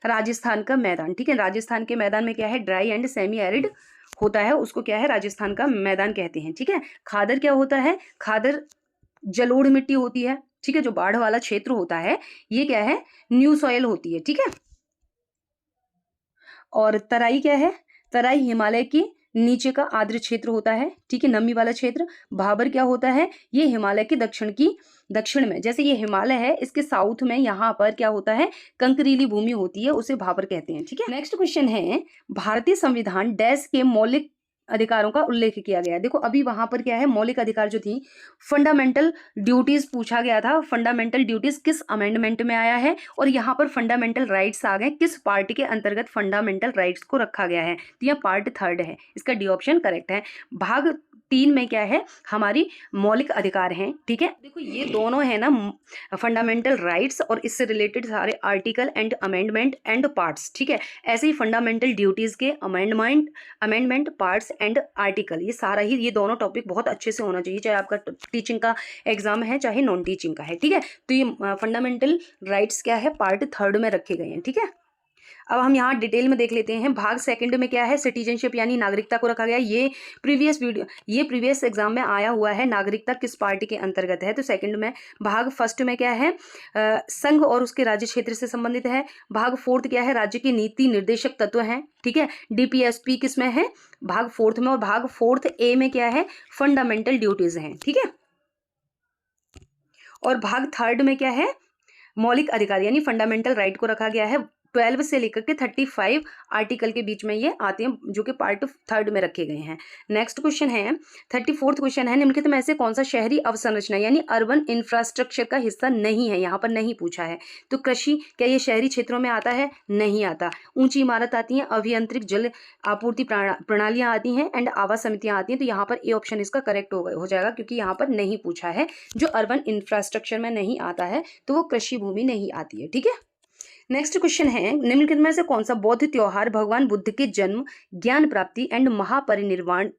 [SPEAKER 1] राजस्थान का मैदान। ठीक है, राजस्थान के मैदान में क्या है? ड्राई एंड सेमी एरिड होता है, उसको क्या है? राजस्थान का मैदान कहते हैं। ठीक है, खादर क्या होता है? खादर जलोढ़ मिट्टी होती है। ठीक है, जो बाढ़ वाला क्षेत्र होता है ये क्या है? न्यू सॉइल होती है। ठीक है, और तराई क्या है? तराई हिमालय की नीचे का आर्द्र क्षेत्र होता है। ठीक है, नमी वाला क्षेत्र। भाबर क्या होता है? ये हिमालय के दक्षिण में, जैसे ये हिमालय है इसके साउथ में यहाँ पर क्या होता है? कंकरीली भूमि होती है, उसे भाबर कहते हैं। ठीक है, नेक्स्ट क्वेश्चन है भारतीय संविधान डैश के मौलिक अधिकारों का उल्लेख किया गया है। देखो अभी वहां पर क्या है? मौलिक अधिकार जो थी, फंडामेंटल ड्यूटीज पूछा गया था। फंडामेंटल ड्यूटीज किस अमेंडमेंट में आया है? और यहाँ पर फंडामेंटल राइट्स आ गए, किस पार्ट के अंतर्गत फंडामेंटल राइट्स को रखा गया है? तो यह पार्ट 3 है, इसका डी ऑप्शन करेक्ट है। भाग 3 में क्या है? हमारी मौलिक अधिकार हैं। ठीक है, देखो ये दोनों है ना फंडामेंटल राइट्स और इससे रिलेटेड सारे article and amendment and parts. ठीक है, ऐसे ही फंडामेंटल ड्यूटीज के अमेंडमेंट पार्ट्स एंड आर्टिकल, ये सारा ही, ये दोनों टॉपिक बहुत अच्छे से होना चाहिए, चाहे आपका टीचिंग का एग्जाम है चाहे नॉन टीचिंग का है। ठीक है, तो ये फंडामेंटल राइट्स क्या है? पार्ट 3 में रखे गए हैं। ठीक है, अब हम यहाँ डिटेल में देख लेते हैं। भाग 2 में क्या है? सिटीजनशिप यानी नागरिकता को रखा गया। ये प्रीवियस एग्जाम में आया हुआ है, नागरिकता किस पार्टी के अंतर्गत है? तो 2 में। भाग 1 में क्या है? संघ और उसके राज्य क्षेत्र से संबंधित है। भाग 4 क्या है? राज्य की नीति निर्देशक तत्व हैं। ठीक है, डीपीएसपी किस में है? भाग 4 में। और भाग 4A में क्या है? फंडामेंटल ड्यूटीज हैं। ठीक है, और भाग 3 में क्या है? मौलिक अधिकार यानी फंडामेंटल राइट को रखा गया है। 12 से लेकर के 35 आर्टिकल के बीच में ये आते हैं, जो कि पार्ट 3 में रखे गए हैं। नेक्स्ट क्वेश्चन है 34th क्वेश्चन है, निम्नलिखित में से कौन सा शहरी अवसंरचना यानी अर्बन इंफ्रास्ट्रक्चर का हिस्सा नहीं है? यहाँ पर नहीं पूछा है। तो कृषि क्या ये शहरी क्षेत्रों में आता है? नहीं आता। ऊंची इमारत आती हैं, अभियांत्रिक जल आपूर्ति प्रणालियां आती हैं एंड आवास समितियां आती हैं। तो यहाँ पर ए ऑप्शन इसका करेक्ट हो जाएगा, क्योंकि यहाँ पर नहीं पूछा है। जो अर्बन इंफ्रास्ट्रक्चर में नहीं आता है तो वो कृषि भूमि नहीं आती है। ठीक है, नेक्स्ट क्वेश्चन है, निम्नलिखित में से कौन सा बौद्ध त्योहार भगवान बुद्ध के जन्म, ज्ञान प्राप्ति एंड महापरिनिर्वाण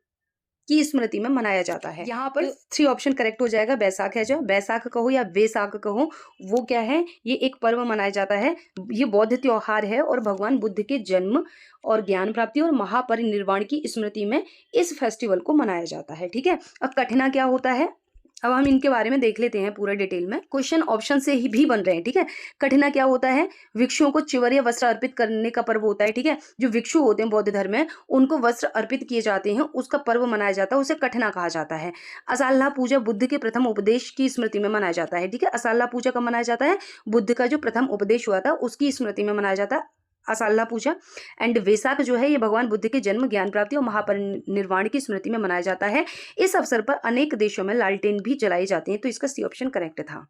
[SPEAKER 1] की स्मृति में मनाया जाता है? यहाँ पर 3 ऑप्शन करेक्ट हो जाएगा। बैसाख है, जो बैसाख कहो या वेसाख कहो, वो क्या है, ये एक पर्व मनाया जाता है, ये बौद्ध त्योहार है और भगवान बुद्ध के जन्म और ज्ञान प्राप्ति और महापरिनिर्वाण की स्मृति में इस फेस्टिवल को मनाया जाता है। ठीक है, अब कठिना क्या होता है, अब हम इनके बारे में देख लेते हैं पूरा डिटेल में। क्वेश्चन ऑप्शन से ही भी बन रहे हैं। ठीक है, कठिना क्या होता है, भिक्षुओं को चिवर या वस्त्र अर्पित करने का पर्व होता है। ठीक है, जो भिक्षु होते हैं बौद्ध धर्म में, उनको वस्त्र अर्पित किए जाते हैं, उसका पर्व मनाया जाता है, उसे कठिना कहा जाता है। असाल्ला पूजा बुद्ध के प्रथम उपदेश की स्मृति में मनाया जाता है। ठीक है, असाल्ला पूजा कब मनाया जाता है, बुद्ध का जो प्रथम उपदेश हुआ था उसकी स्मृति में मनाया जाता है असाल्ला पूजा। एंड वेसाख जो है ये भगवान बुद्ध के जन्म, ज्ञान प्राप्ति और महापरिनिर्वाण की स्मृति में मनाया जाता है। इस अवसर पर अनेक देशों में लालटेन भी जलाई जाती हैं, तो इसका सी ऑप्शन करेक्ट था।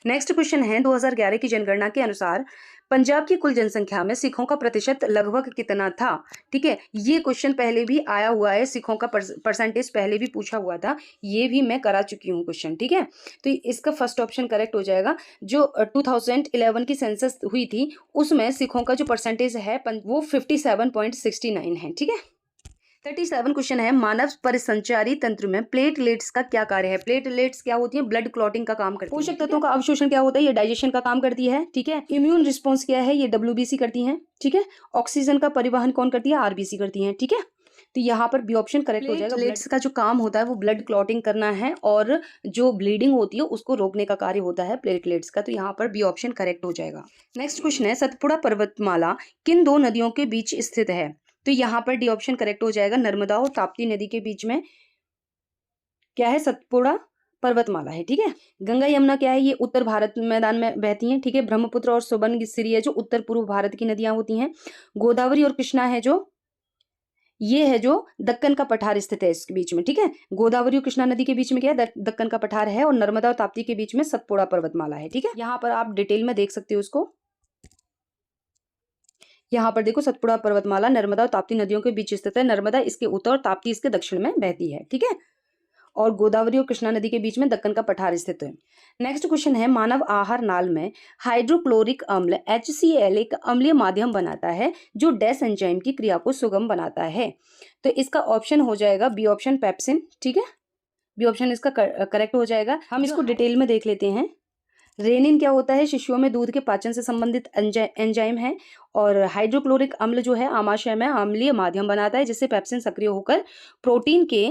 [SPEAKER 1] नेक्स्ट क्वेश्चन है, 2011 की जनगणना के अनुसार पंजाब की कुल जनसंख्या में सिखों का प्रतिशत लगभग कितना था? ठीक है, ये क्वेश्चन पहले भी आया हुआ है, सिखों का परसेंटेज पहले भी पूछा हुआ था, ये भी मैं करा चुकी हूँ क्वेश्चन। ठीक है, तो इसका फर्स्ट ऑप्शन करेक्ट हो जाएगा। जो 2011 की सेंसस हुई थी उसमें सिखों का जो परसेंटेज है वो 57.69 है। ठीक है, 37 क्वेश्चन है, मानव परिसंचारी तंत्र में प्लेटलेट्स का क्या कार्य है? प्लेटलेट्स क्या होती है, ब्लड क्लॉटिंग का काम करती है। पोषक तत्वों का अवशोषण क्या होता है, ये डाइजेशन का काम करती है। ठीक है, इम्यून रिस्पॉन्स क्या है, ये WBC करती हैं। ठीक है, ऑक्सीजन का परिवहन कौन करती है, RBC करती है। ठीक है, तो यहाँ पर बी ऑप्शन करेक्ट हो जाएगा। प्लेटलेट्स का जो काम होता है वो ब्लड क्लॉटिंग करना है और जो ब्लीडिंग होती है उसको रोकने का कार्य होता है प्लेटलेट्स का, तो यहाँ पर बी ऑप्शन करेक्ट हो जाएगा। नेक्स्ट क्वेश्चन है, सतपुड़ा पर्वतमाला किन 2 नदियों के बीच स्थित है? तो यहाँ पर डी ऑप्शन करेक्ट हो जाएगा, नर्मदा और ताप्ती नदी के बीच में क्या है, सतपुड़ा पर्वतमाला है। ठीक है, गंगा यमुना क्या है, ये उत्तर भारत मैदान में बहती हैं। ठीक है, ब्रह्मपुत्र और सुबर्णगिरी है जो उत्तर पूर्व भारत की नदियां होती हैं। गोदावरी और कृष्णा है जो ये है जो दक्कन का पठार स्थित है इसके बीच में। ठीक है, गोदावरी और कृष्णा नदी के बीच में क्या है, दक्कन का पठार है और नर्मदा और ताप्ती के बीच में सतपुड़ा पर्वतमाला है। ठीक है, यहाँ पर आप डिटेल में देख सकते हो उसको। यहाँ पर देखो, सतपुड़ा पर्वतमाला नर्मदा और ताप्ती नदियों के बीच स्थित है। नर्मदा इसके उत्तर और ताप्ती इसके दक्षिण में बहती है। ठीक है, और गोदावरी और कृष्णा नदी के बीच में दक्कन का पठार स्थित है। नेक्स्ट क्वेश्चन है, मानव आहार नाल में हाइड्रोक्लोरिक अम्ल HCl एक अम्लीय माध्यम बनाता है जो डैश एंजाइम की क्रिया को सुगम बनाता है। तो इसका ऑप्शन हो जाएगा बी ऑप्शन, पेप्सिन। ठीक है, बी ऑप्शन इसका करेक्ट हो जाएगा। हम इसको डिटेल में देख लेते हैं। रेनिन क्या होता है, शिशुओं में दूध के पाचन से संबंधित एंजाइम है और हाइड्रोक्लोरिक अम्ल जो है आमाशय में अम्लीय माध्यम बनाता है जिससे पेप्सिन सक्रिय होकर प्रोटीन के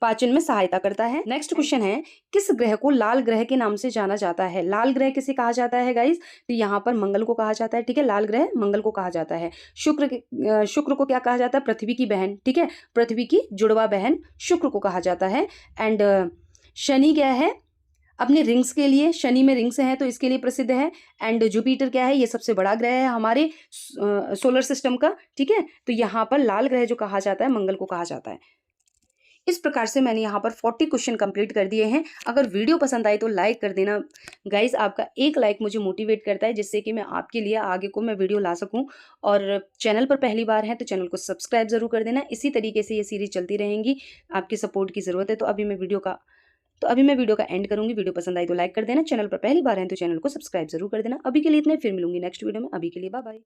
[SPEAKER 1] पाचन में सहायता करता है। नेक्स्ट क्वेश्चन है, किस ग्रह को लाल ग्रह के नाम से जाना जाता है? लाल ग्रह किसे कहा जाता है गाइस? तो यहाँ पर मंगल को कहा जाता है। ठीक है, लाल ग्रह मंगल को कहा जाता है। शुक्र को क्या कहा जाता है, पृथ्वी की बहन। ठीक है, पृथ्वी की जुड़वा बहन शुक्र को कहा जाता है। एंड शनि क्या है, अपने रिंग्स के लिए, शनि में रिंग्स हैं तो इसके लिए प्रसिद्ध है। एंड जुपिटर क्या है, ये सबसे बड़ा ग्रह है हमारे सोलर सिस्टम का। ठीक है, तो यहाँ पर लाल ग्रह जो कहा जाता है मंगल को कहा जाता है। इस प्रकार से मैंने यहाँ पर 40 क्वेश्चन कंप्लीट कर दिए हैं। अगर वीडियो पसंद आई तो लाइक कर देना गाइज, आपका एक लाइक मुझे मोटिवेट करता है जिससे कि मैं आपके लिए आगे को मैं वीडियो ला सकूं। और चैनल पर पहली बार है तो चैनल को सब्सक्राइब जरूर कर देना। इसी तरीके से ये सीरीज चलती रहेंगी, आपकी सपोर्ट की ज़रूरत है। तो अभी मैं वीडियो का एंड करूंगी। वीडियो पसंद आई तो लाइक कर देना, चैनल पर पहली बार है तो चैनल को सब्सक्राइब जरूर कर देना। अभी के लिए इतना ही, फिर मिलूंगी नेक्स्ट वीडियो में। अभी के लिए बाय बाय।